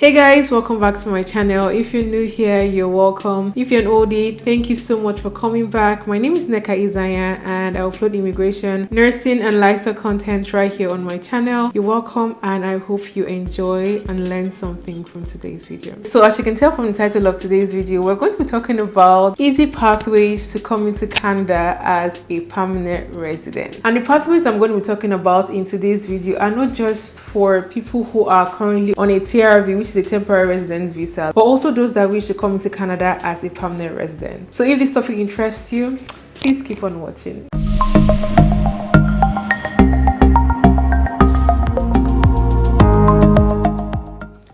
Hey guys, welcome back to my channel. If you're new here, you're welcome. If you're an oldie, thank you so much for coming back. My name is Nneka Isanya and I upload immigration, nursing and lifestyle content right here on my channel. You're welcome and I hope you enjoy and learn something from today's video. So as you can tell from the title of today's video, we're going to be talking about easy pathways to come into Canada as a permanent resident. And the pathways I'm going to be talking about in today's video are not just for people who are currently on a TRV, which is a temporary residence visa, but also those that wish to come into Canada as a permanent resident. So if this topic interests you, please keep on watching.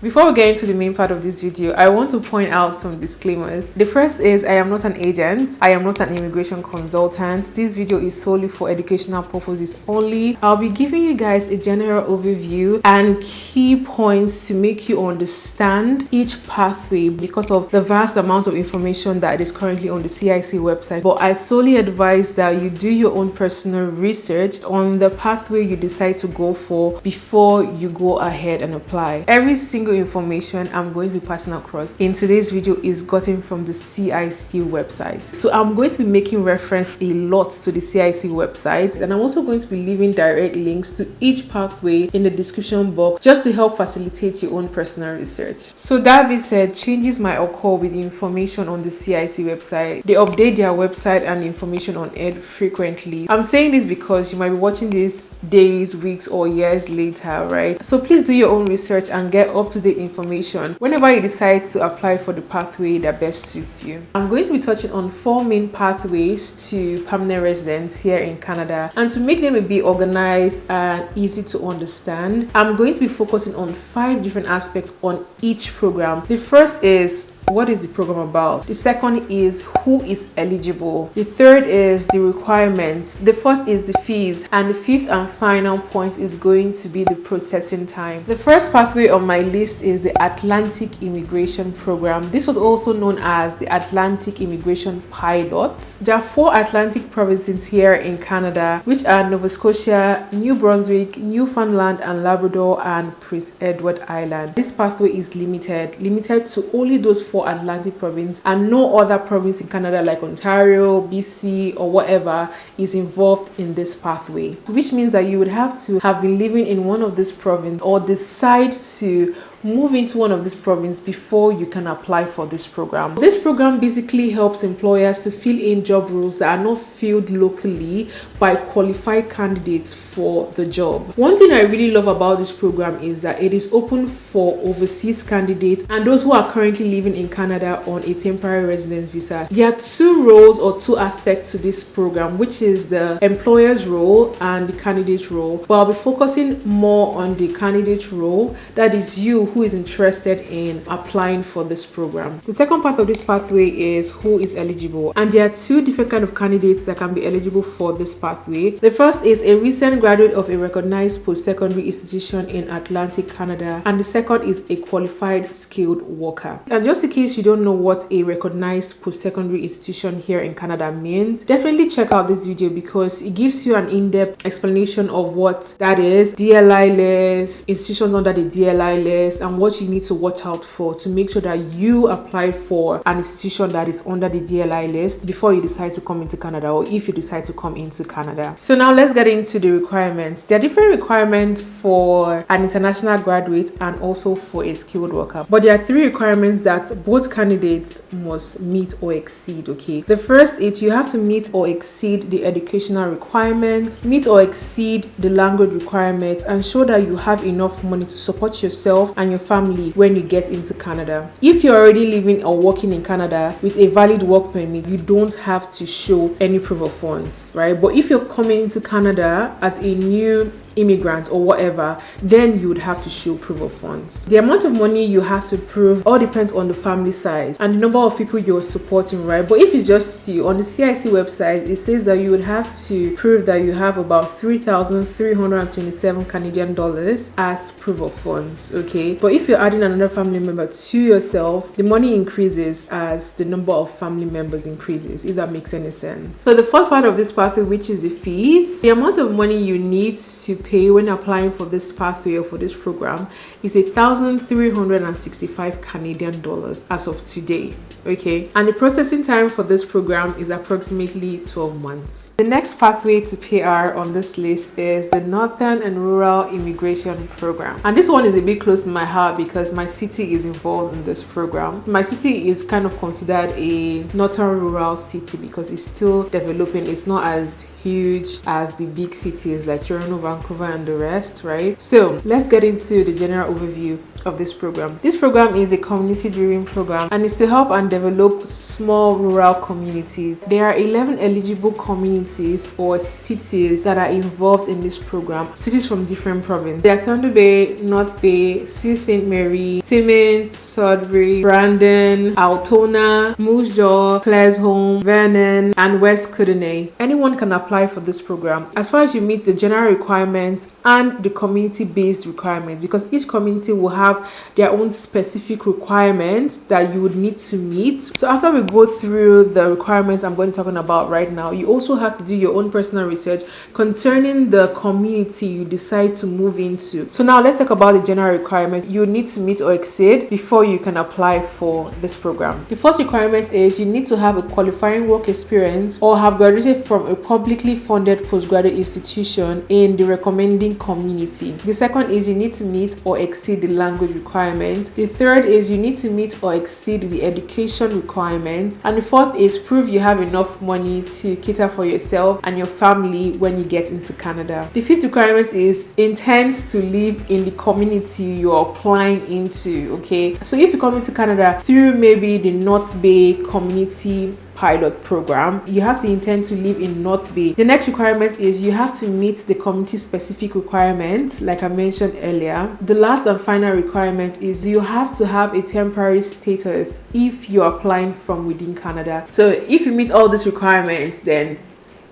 Before we get into the main part of this video, I want to point out some disclaimers. The first is I am not an agent. I am not an immigration consultant. This video is solely for educational purposes only. I'll be giving you guys a general overview and key points to make you understand each pathway because of the vast amount of information that is currently on the CIC website. But I solely advise that you do your own personal research on the pathway you decide to go for before you go ahead and apply. Every single information I'm going to be passing across in today's video is gotten from the CIC website. So I'm going to be making reference a lot to the CIC website, and I'm also going to be leaving direct links to each pathway in the description box just to help facilitate your own personal research. So that being said, changes might occur with the information on the CIC website. They update their website and the information on it frequently. I'm saying this because you might be watching this days, weeks or years later, right? So please do your own research and get up to date information whenever you decide to apply for the pathway that best suits you. I'm going to be touching on 4 main pathways to permanent residence here in Canada, and to make them a bit organized and easy to understand, I'm going to be focusing on 5 different aspects on each program. The first is what is the program about? The second is who is eligible. The third is the requirements. The fourth is the fees. And the fifth and final point is going to be the processing time. The first pathway on my list is the Atlantic Immigration Program. This was also known as the Atlantic Immigration Pilot. There are 4 Atlantic provinces here in Canada, which are Nova Scotia, New Brunswick, Newfoundland and Labrador, and Prince Edward Island. This pathway is limited to only those 4 Atlantic provinces, and no other province in Canada like Ontario, BC or whatever is involved in this pathway, which means that you would have to have been living in one of these provinces or decide to move into one of these provinces before you can apply for this program. This program basically helps employers to fill in job roles that are not filled locally by qualified candidates for the job. One thing I really love about this program is that it is open for overseas candidates and those who are currently living in Canada on a temporary residence visa. There are 2 roles or 2 aspects to this program, which is the employer's role and the candidate role. But I'll be focusing more on the candidate role, that is you who is interested in applying for this program. The second part of this pathway is who is eligible, and there are 2 different kinds of candidates that can be eligible for this pathway. The first is a recent graduate of a recognized post-secondary institution in Atlantic Canada, and the second is a qualified skilled worker. And just in case you don't know what a recognized post-secondary institution here in Canada means, definitely check out this video because it gives you an in-depth explanation of what that is, DLI list, institutions under the DLI list, and what you need to watch out for to make sure that you apply for an institution that is under the DLI list before you decide to come into Canada, or if you decide to come into Canada. So now let's get into the requirements. There are different requirements for an international graduate and also for a skilled worker, but there are 3 requirements that both candidates must meet or exceed. Okay, the first is you have to meet or exceed the educational requirements, meet or exceed the language requirements, and show that you have enough money to support yourself and your family when you get into Canada. If you're already living or working in Canada with a valid work permit, you don't have to show any proof of funds, right? But if you're coming into Canada as a new immigrant or whatever, then you would have to show proof of funds. The amount of money you have to prove all depends on the family size and the number of people you're supporting, right? But if it's just you, on the CIC website, it says that you would have to prove that you have about 3,327 Canadian dollars as proof of funds, okay? But if you're adding another family member to yourself, the money increases as the number of family members increases, if that makes any sense. So the fourth part of this pathway, which is the fees, the amount of money you need to pay when applying for this pathway or for this program is 1,365 Canadian dollars as of today. Okay, and the processing time for this program is approximately 12 months. The next pathway to PR on this list is the Northern and Rural Immigration Program, and this one is a bit close to my heart because my city is involved in this program. My city is kind of considered a northern rural city because it's still developing. It's not as huge as the big cities like Toronto, Vancouver, and the rest, right? So let's get into the general overview of this program. This program is a community-driven program and is to help and develop small rural communities. There are 11 eligible communities or cities that are involved in this program. Cities from different provinces. They are Thunder Bay, North Bay, Sault Ste. Marie, Timmins, Sudbury, Brandon, Altona, Moose Jaw, Claresholm, Vernon, and West Kootenay. Anyone can apply for this program as far as you meet the general requirements and the community-based requirements, because each community will have their own specific requirements that you would need to meet. So after we go through the requirements I'm going to talk about right now, you also have to do your own personal research concerning the community you decide to move into. So now let's talk about the general requirement you need to meet or exceed before you can apply for this program. The first requirement is you need to have a qualifying work experience or have graduated from a publicly funded postgraduate institution in the recommending community. The second is you need to meet or exceed the language requirement. The third is you need to meet or exceed the education requirement. And the fourth is prove you have enough money to cater for yourself and your family when you get into Canada. The fifth requirement is intends to live in the community you're applying into. Okay, so if you come into Canada through maybe the North Bay community pilot program, you have to intend to live in North Bay. The next requirement is you have to meet the community specific requirements like I mentioned earlier. The last and final requirement is you have to have a temporary status if you're applying from within Canada. So if you meet all these requirements, then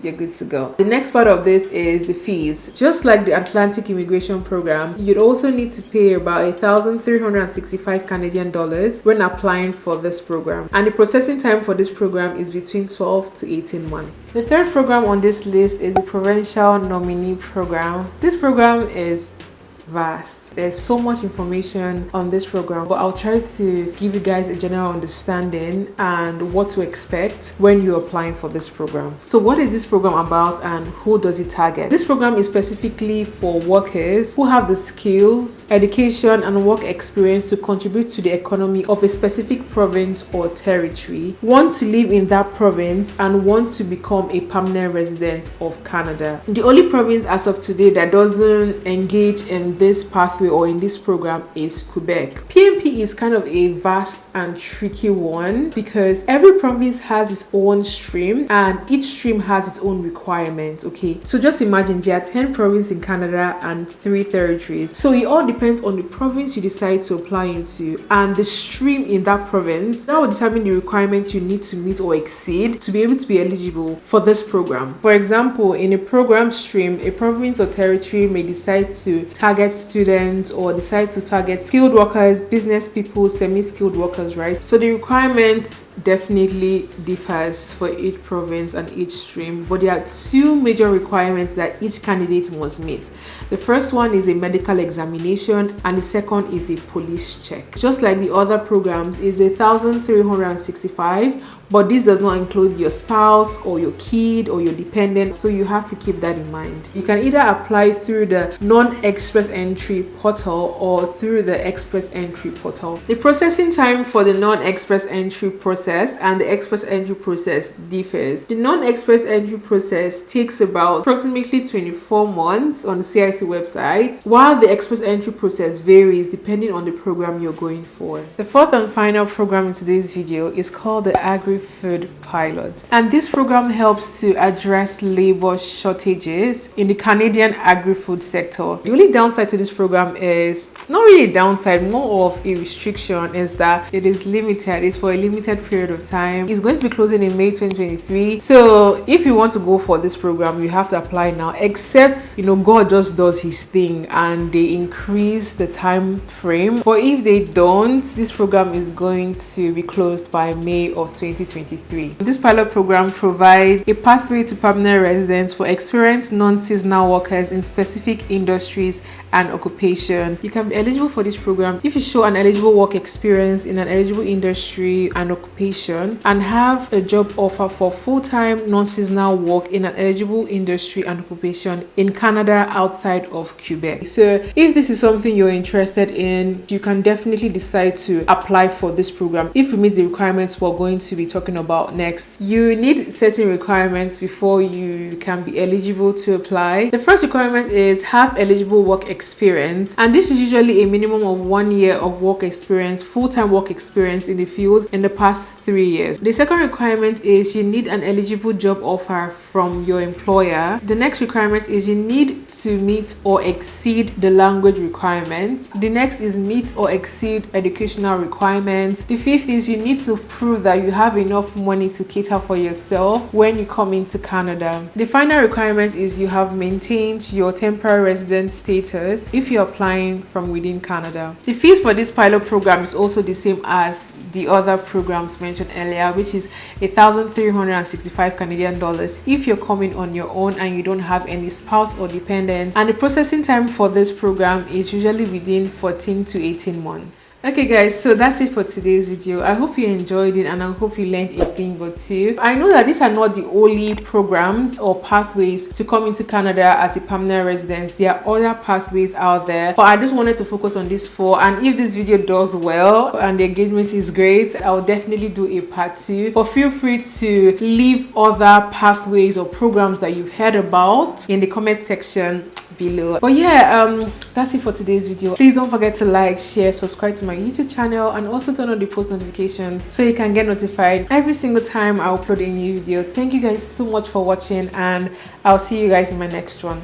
you're good to go. The next part of this is the fees. Just like the Atlantic Immigration Program, you'd also need to pay about 1,365 Canadian dollars when applying for this program. And the processing time for this program is between 12 to 18 months. The third program on this list is the Provincial Nominee Program. This program is vast. There's so much information on this program, but I'll try to give you guys a general understanding and what to expect when you're applying for this program. So what is this program about and who does it target? This program is specifically for workers who have the skills, education, and work experience to contribute to the economy of a specific province or territory, want to live in that province, and want to become a permanent resident of Canada. The only province as of today that doesn't engage in this pathway or in this program is Quebec. PNP is kind of a vast and tricky one because every province has its own stream and each stream has its own requirements. Okay, so just imagine there are 10 provinces in Canada and 3 territories. So it all depends on the province you decide to apply into and the stream in that province. That will determine the requirements you need to meet or exceed to be able to be eligible for this program. For example, in a program stream, a province or territory may decide to target students or decide to target skilled workers, business people, semi-skilled workers, right? So the requirements definitely differs for each province and each stream, but there are 2 major requirements that each candidate must meet. The first one is a medical examination and the second is a police check. Just like the other programs, is 1,365, but this does not include your spouse or your kid or your dependent, so you have to keep that in mind. You can either apply through the non-express entry portal or through the express entry portal. The processing time for the non-express entry process and the express entry process differs. The non-express entry process takes about approximately 24 months on the CIC website, while the express entry process varies depending on the program you're going for. The fourth and final program in today's video is called the Agri-Food Pilot, and this program helps to address labor shortages in the Canadian agri-food sector. The only downside downside to this program is not really a downside, more of a restriction, is that it is limited. It's for a limited period of time. It's going to be closing in May 2023. So if you want to go for this program, you have to apply now, except God just does his thing and they increase the time frame. But if they don't, this program is going to be closed by May of 2023. This pilot program provides a pathway to permanent residence for experienced non-seasonal workers in specific industries and occupation. You can be eligible for this program if you show an eligible work experience in an eligible industry and occupation and have a job offer for full-time non-seasonal work in an eligible industry and occupation in Canada outside of Quebec. So if this is something you're interested in, you can definitely decide to apply for this program if you meet the requirements we're going to be talking about next. You need certain requirements before you can be eligible to apply. The first requirement is have eligible work experience, and this is usually a minimum of 1 year of work experience, full-time work experience in the field in the past 3 years. The second requirement is you need an eligible job offer from your employer. The next requirement is you need to meet or exceed the language requirements. The next is meet or exceed educational requirements. The fifth is you need to prove that you have enough money to cater for yourself when you come into Canada. The final requirement is you have maintained your temporary resident status if you're applying from within Canada. The fees for this pilot program is also the same as the other programs mentioned earlier, which is 1,365 Canadian dollars if you're coming on your own and you don't have any spouse or dependent, and the processing time for this program is usually within 14 to 18 months. Okay guys, so that's it for today's video. I hope you enjoyed it and I hope you learned a thing or two. I know that these are not the only programs or pathways to come into Canada as a permanent resident. There are other pathways out there, but I just wanted to focus on these 4, and if this video does well and the engagement is great, I'll definitely do a part 2. But feel free to leave other pathways or programs that you've heard about in the comment section below. But yeah, that's it for today's video. Please don't forget to like, share, subscribe to my YouTube channel, and also turn on the post notifications so you can get notified every single time I upload a new video. Thank you guys so much for watching, and I'll see you guys in my next one.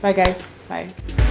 Bye guys. Bye.